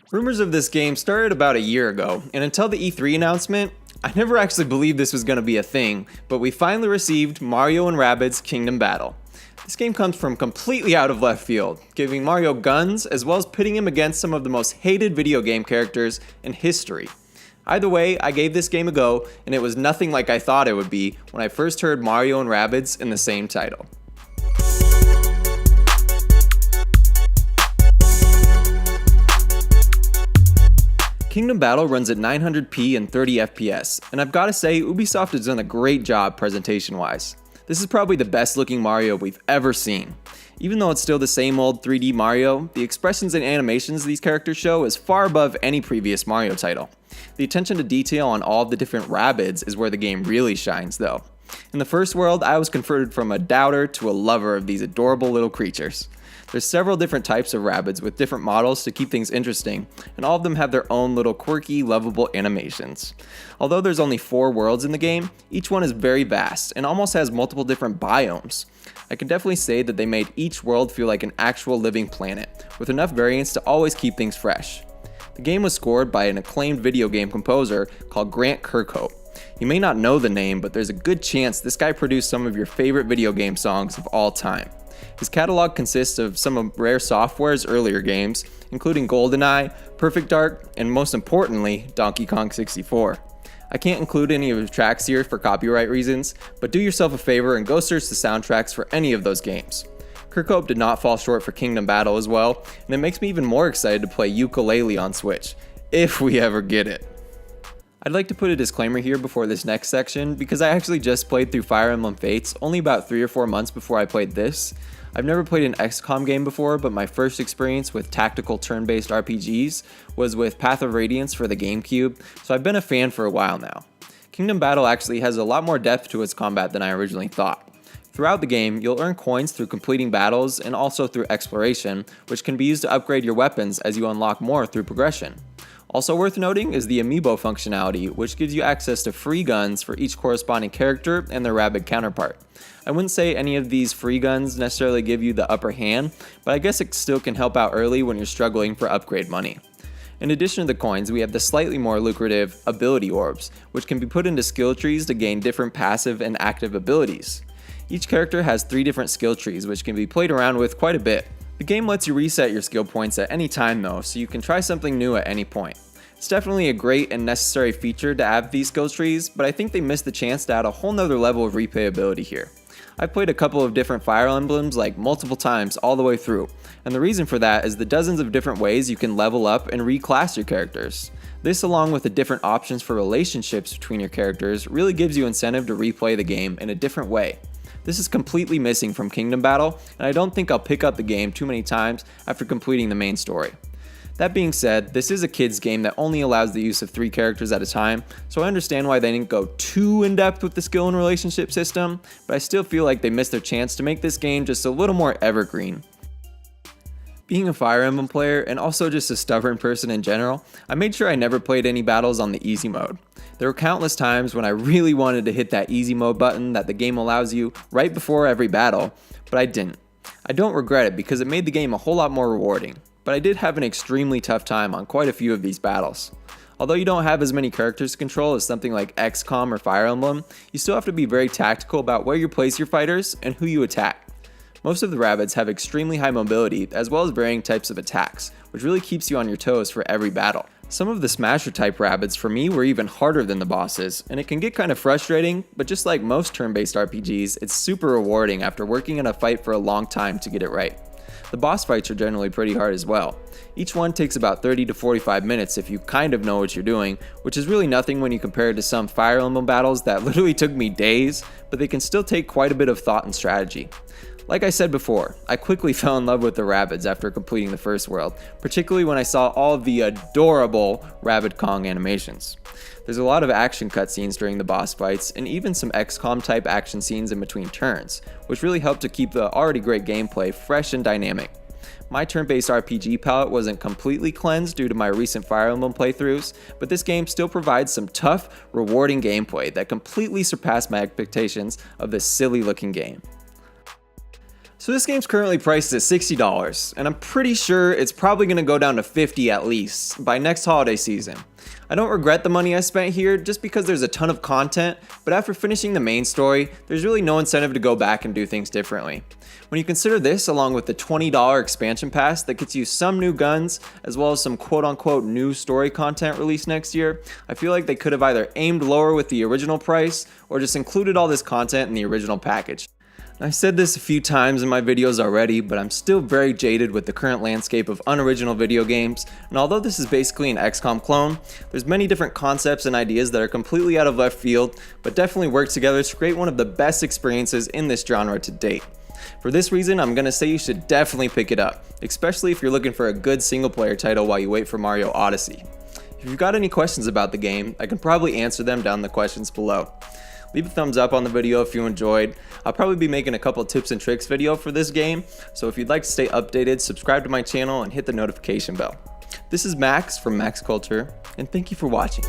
Rumors of this game started about a year ago, and until the E3 announcement, I never actually believed this was going to be a thing, but we finally received Mario and Rabbids Kingdom Battle. This game comes from completely out of left field, giving Mario guns as well as pitting him against some of the most hated video game characters in history. Either way, I gave this game a go, and it was nothing like I thought it would be when I first heard Mario and Rabbids in the same title. Kingdom Battle runs at 900p and 30 FPS, and I've gotta say, Ubisoft has done a great job presentation-wise. This is probably the best looking Mario we've ever seen. Even though it's still the same old 3D Mario, the expressions and animations these characters show is far above any previous Mario title. The attention to detail on all of the different Rabbids is where the game really shines though. In the first world, I was converted from a doubter to a lover of these adorable little creatures. There's several different types of Rabbids with different models to keep things interesting, and all of them have their own little quirky, lovable animations. Although there's only 4 worlds in the game, each one is very vast and almost has multiple different biomes. I can definitely say that they made each world feel like an actual living planet, with enough variance to always keep things fresh. The game was scored by an acclaimed video game composer called Grant Kirkhope. You may not know the name, but there's a good chance this guy produced some of your favorite video game songs of all time. His catalog consists of some of Rare Software's earlier games, including GoldenEye, Perfect Dark, and most importantly, Donkey Kong 64. I can't include any of his tracks here for copyright reasons, but do yourself a favor and go search the soundtracks for any of those games. Kirkhope did not fall short for Kingdom Battle as well, and it makes me even more excited to play Yooka-Laylee on Switch, if we ever get it. I'd like to put a disclaimer here before this next section, because I actually just played through Fire Emblem Fates only about 3 or 4 months before I played this. I've never played an XCOM game before, but my first experience with tactical turn-based RPGs was with Path of Radiance for the GameCube, so I've been a fan for a while now. Kingdom Battle actually has a lot more depth to its combat than I originally thought. Throughout the game, you'll earn coins through completing battles and also through exploration, which can be used to upgrade your weapons as you unlock more through progression. Also worth noting is the amiibo functionality, which gives you access to free guns for each corresponding character and their Rabbid counterpart. I wouldn't say any of these free guns necessarily give you the upper hand, but I guess it still can help out early when you're struggling for upgrade money. In addition to the coins, we have the slightly more lucrative ability orbs, which can be put into skill trees to gain different passive and active abilities. Each character has 3 different skill trees, which can be played around with quite a bit. The game lets you reset your skill points at any time though, so you can try something new at any point. It's definitely a great and necessary feature to have these skill trees, but I think they missed the chance to add a whole nother level of replayability here. I've played a couple of different Fire Emblems like multiple times all the way through, and the reason for that is the dozens of different ways you can level up and reclass your characters. This, along with the different options for relationships between your characters, really gives you incentive to replay the game in a different way. This is completely missing from Kingdom Battle, and I don't think I'll pick up the game too many times after completing the main story. That being said, this is a kids game that only allows the use of 3 characters at a time, so I understand why they didn't go too in-depth with the skill and relationship system, but I still feel like they missed their chance to make this game just a little more evergreen. Being a Fire Emblem player, and also just a stubborn person in general, I made sure I never played any battles on the easy mode. There were countless times when I really wanted to hit that easy mode button that the game allows you right before every battle, but I didn't. I don't regret it because it made the game a whole lot more rewarding, but I did have an extremely tough time on quite a few of these battles. Although you don't have as many characters to control as something like XCOM or Fire Emblem, you still have to be very tactical about where you place your fighters and who you attack. Most of the Rabbids have extremely high mobility as well as varying types of attacks, which really keeps you on your toes for every battle. Some of the Smasher type Rabbids for me were even harder than the bosses, and it can get kind of frustrating, but just like most turn-based RPGs, it's super rewarding after working in a fight for a long time to get it right. The boss fights are generally pretty hard as well. Each one takes about 30 to 45 minutes if you kind of know what you're doing, which is really nothing when you compare it to some Fire Emblem battles that literally took me days, but they can still take quite a bit of thought and strategy. Like I said before, I quickly fell in love with the Rabbids after completing the first world, particularly when I saw all of the adorable Rabbid Kong animations. There's a lot of action cutscenes during the boss fights, and even some XCOM type action scenes in between turns, which really helped to keep the already great gameplay fresh and dynamic. My turn-based RPG palette wasn't completely cleansed due to my recent Fire Emblem playthroughs, but this game still provides some tough, rewarding gameplay that completely surpassed my expectations of this silly looking game. So this game's currently priced at $60, and I'm pretty sure it's probably going to go down to $50 at least by next holiday season. I don't regret the money I spent here just because there's a ton of content, but after finishing the main story, there's really no incentive to go back and do things differently. When you consider this along with the $20 expansion pass that gets you some new guns as well as some quote-unquote new story content released next year, I feel like they could have either aimed lower with the original price or just included all this content in the original package. I've said this a few times in my videos already, but I'm still very jaded with the current landscape of unoriginal video games, and although this is basically an XCOM clone, there's many different concepts and ideas that are completely out of left field, but definitely work together to create one of the best experiences in this genre to date. For this reason, I'm gonna say you should definitely pick it up, especially if you're looking for a good single player title while you wait for Mario Odyssey. If you've got any questions about the game, I can probably answer them down in the questions below. Leave a thumbs up on the video if you enjoyed. I'll probably be making a couple tips and tricks video for this game, so if you'd like to stay updated, subscribe to my channel and hit the notification bell. This is Max from Max Culture, and thank you for watching.